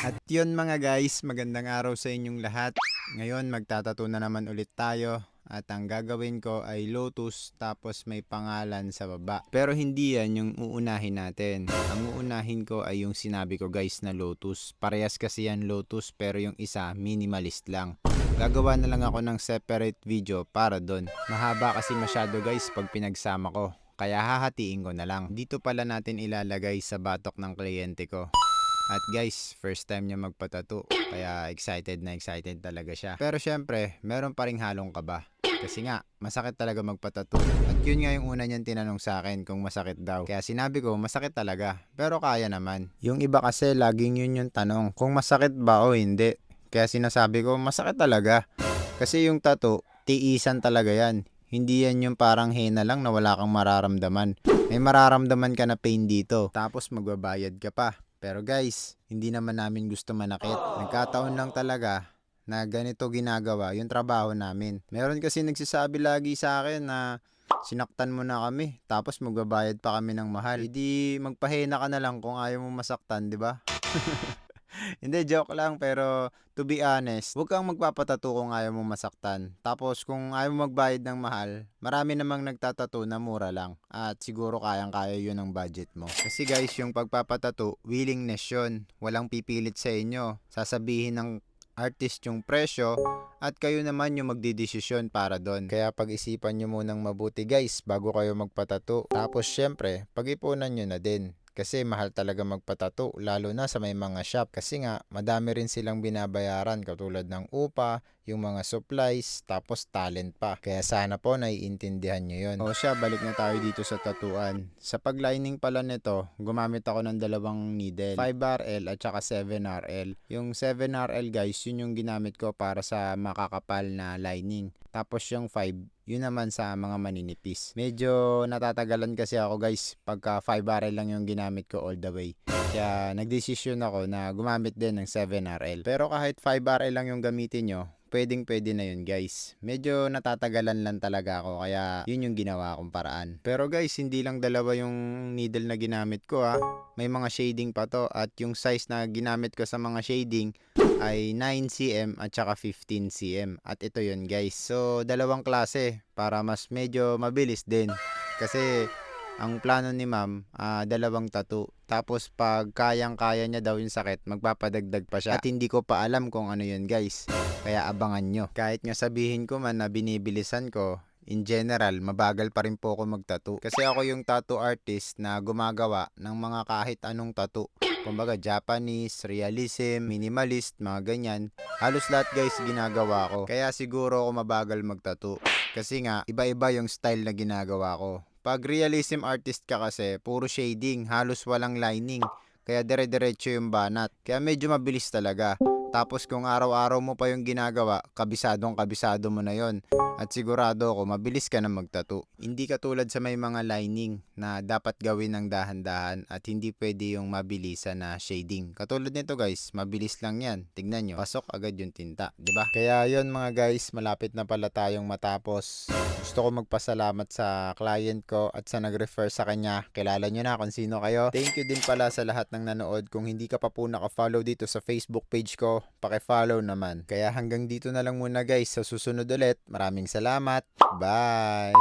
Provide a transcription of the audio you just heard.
At yun mga guys, magandang araw sa inyong lahat. Ngayon magtatato na naman ulit tayo. At ang gagawin ko ay lotus tapos may pangalan sa baba. Pero hindi yan yung uunahin natin. Ang uunahin ko ay yung sinabi ko guys na lotus. Parehas kasi yan lotus pero yung isa minimalist lang. Gagawa na lang ako ng separate video para doon. Mahaba kasi masyado guys pag pinagsama ko. Kaya hahatiin ko na lang. Dito pala natin ilalagay sa batok ng kliyente ko. At guys, first time niya magpatato, kaya excited na excited talaga siya. Pero syempre, meron pa ring halong kaba. Kasi nga, masakit talaga magpatato. At yun nga yung una niyang tinanong sa akin kung masakit daw. Kaya sinabi ko, masakit talaga. Pero kaya naman. Yung iba kasi, laging yun yung tanong, kung masakit ba o hindi. Kaya sinasabi ko, masakit talaga. Kasi yung tato, tiisan talaga yan. Hindi yan yung parang henna lang na wala kang mararamdaman. May mararamdaman ka na pain dito. Tapos magbabayad ka pa. Pero guys, hindi naman namin gusto manakit. Nagkataon lang talaga na ganito ginagawa yung trabaho namin. Meron kasi nagsasabi lagi sa akin na sinaktan mo na kami, tapos magbabayad pa kami ng mahal. Hindi magpahina ka na lang kung ayaw mo masaktan, di ba? Hindi, joke lang. Pero to be honest, huwag kang magpapatato kung ayaw mo masaktan. Tapos kung ayaw mo magbayad ng mahal, marami namang nagtatato na mura lang. At siguro kayang-kaya yun ang budget mo. Kasi guys, yung pagpapatato, willingness yun. Walang pipilit sa inyo. Sasabihin ng artist yung presyo at kayo naman yung magdidesisyon para doon. Kaya pag-isipan nyo munang mabuti guys bago kayo magpatato. Tapos syempre, pag-ipunan nyo na din. Kasi mahal talaga magpatato, lalo na sa may mga shop. Kasi nga, madami rin silang binabayaran katulad ng upa, yung mga supplies, tapos talent pa. Kaya sana po naiintindihan nyo yun. O siya, balik na tayo dito sa tatuan. Sa paglining pala nito, gumamit ako ng dalawang needle, 5RL at saka 7RL. Yung 7RL guys, yun yung ginamit ko para sa makakapal na lining. Tapos yung 5, yun naman sa mga maninipis. Medyo natatagalan kasi ako guys pagka 5RL lang yung ginamit ko all the way. Kaya nagdesisyon ako na gumamit din ng 7RL. Pero kahit 5RL lang yung gamitin nyo, pwedeng pwede na yun guys. Medyo natatagalan lang talaga ako kaya yun yung ginawa kong paraan. Pero guys, hindi lang dalawa yung needle na ginamit ko ha. May mga shading pa to at yung size na ginamit ko sa mga shading ay 9cm at saka 15cm. At ito yun guys. So dalawang klase para mas medyo mabilis din. Kasi ang plano ni ma'am, dalawang tattoo. Tapos pag kayang-kaya niya daw yung sakit, magpapadagdag pa siya. At hindi ko pa alam kung ano yun guys. Kaya abangan nyo. Kahit nga sabihin ko man na binibilisan ko, in general, mabagal pa rin po ako magtattoo. Kasi ako yung tattoo artist na gumagawa ng mga kahit anong tattoo. Kumbaga Japanese, realism, minimalist, mga ganyan. Halos lahat guys ginagawa ko. Kaya siguro ako mabagal magtattoo. Kasi nga, iba-iba yung style na ginagawa ko. Pag realism artist ka kasi, puro shading, halos walang lining. Kaya dire-diretso yung banat. Kaya medyo mabilis talaga. Tapos kung araw-araw mo pa yung ginagawa, kabisadong kabisado mo na yon. At sigurado ako, mabilis ka na magtato. Hindi katulad sa may mga lining na dapat gawin ng dahan-dahan at hindi pwede yung mabilisan na shading. Katulad nito guys, mabilis lang yan. Tignan nyo, pasok agad yung tinta, 'di ba? Kaya yon mga guys, malapit na pala tayong matapos. Gusto ko magpasalamat sa client ko at sa nag-refer sa kanya. Kilala nyo na kung sino kayo. Thank you din pala sa lahat ng nanood. Kung hindi ka pa po naka-follow dito sa Facebook page ko, paki-follow naman. Kaya hanggang dito na lang muna guys. Sa susunod ulit, maraming salamat. Bye!